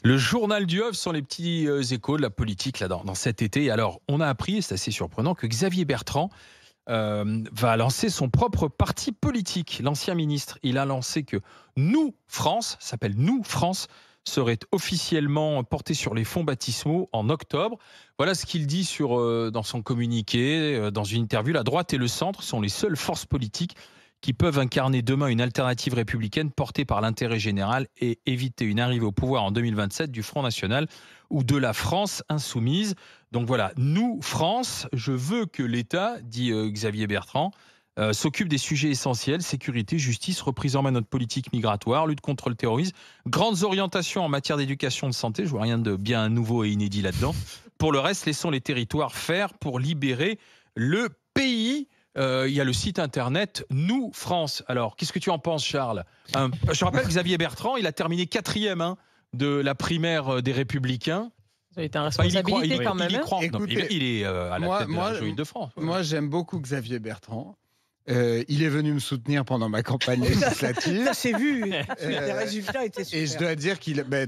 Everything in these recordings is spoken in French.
Le journal du Oeuf sont les petits échos de la politique là, dans cet été. Alors, on a appris, et c'est assez surprenant, que Xavier Bertrand va lancer son propre parti politique. L'ancien ministre, il a lancé que Nous France, ça s'appelle Nous France, serait officiellement porté sur les fonds baptismaux en octobre. Voilà ce qu'il dit dans son communiqué, dans une interview. La droite et le centre sont les seules forces politiques qui peuvent incarner demain une alternative républicaine portée par l'intérêt général et éviter une arrivée au pouvoir en 2027 du Front National ou de la France insoumise. Donc voilà, nous, France, je veux que l'État, dit Xavier Bertrand, s'occupe des sujets essentiels, sécurité, justice, reprise en main de notre politique migratoire, lutte contre le terrorisme, grandes orientations en matière d'éducation, de santé, je vois rien de bien nouveau et inédit là-dedans. Pour le reste, laissons les territoires faire pour libérer le pays. Il y a le site internet Nous France. Alors, qu'est-ce que tu en penses, Charles? Je rappelle que Xavier Bertrand, il a terminé 4e de la primaire des Républicains. Ça a été une responsabilité quand même. Écoutez, il est à la tête de la région Île-de-France. Moi, j'aime beaucoup Xavier Bertrand. Il est venu me soutenir pendant ma campagne législative. Ça s'est vu. Les résultats étaient super. Et je dois dire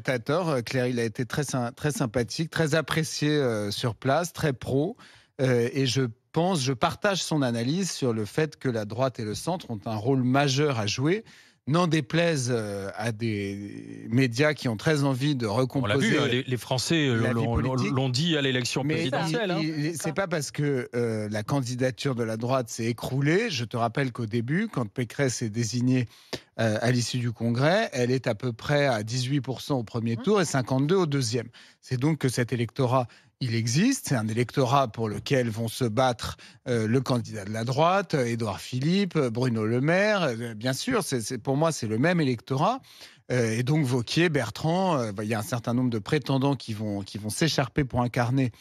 t'as tort, Claire, il a été très sympathique, très apprécié sur place, très pro. Et je partage son analyse sur le fait que la droite et le centre ont un rôle majeur à jouer. N'en déplaise à des médias qui ont très envie de recomposer. On l'a vu, les Français l'ont dit à l'élection présidentielle. C'est pas parce que la candidature de la droite s'est écroulée. Je te rappelle qu'au début, quand Pécresse est désignée à l'issue du Congrès, elle est à peu près à 18% au premier tour et 52% au deuxième. C'est donc que cet électorat, il existe. C'est un électorat pour lequel vont se battre le candidat de la droite, Édouard Philippe, Bruno Le Maire. Bien sûr, pour moi, c'est le même électorat. Et donc, Wauquiez, Bertrand, il y a un certain nombre de prétendants qui vont s'écharper pour incarner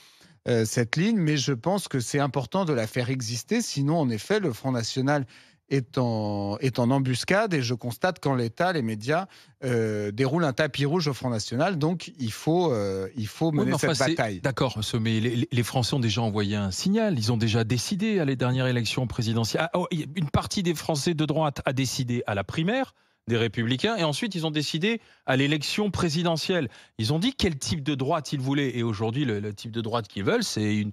cette ligne. Mais je pense que c'est important de la faire exister. Sinon, en effet, le Front National est en embuscade, et je constate qu'en l'état, les médias déroulent un tapis rouge au Front National, donc il faut mener cette bataille. D'accord, mais les Français ont déjà envoyé un signal, ils ont déjà décidé à les dernières élections présidentielles. Une partie des Français de droite a décidé à la primaire des Républicains, et ensuite ils ont décidé à l'élection présidentielle. Ils ont dit quel type de droite ils voulaient, et aujourd'hui le type de droite qu'ils veulent, c'est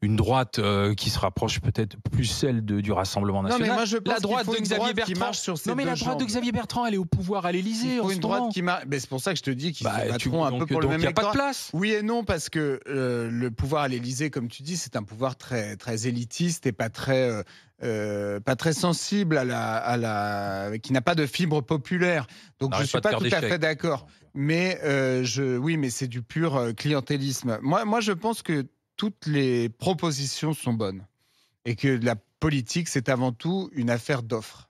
une droite qui se rapproche peut-être plus celle du Rassemblement National. Non, mais moi je pense la droite qu'il faut de Xavier Bertrand, qui marche sur ses mais la droite de Xavier Bertrand, elle est au pouvoir à l'Élysée. Il faut une droite qui marche. C'est pour ça que je te dis qu'ils se battront un peu pour le même électorat. Il n'y a pas de place. Oui et non, parce que le pouvoir à l'Élysée, comme tu dis, c'est un pouvoir très, très élitiste et pas très sensible qui n'a pas de fibre populaire. Donc je ne suis pas tout à fait d'accord. Mais mais c'est du pur clientélisme. Moi, je pense que toutes les propositions sont bonnes et que la politique, c'est avant tout une affaire d'offres.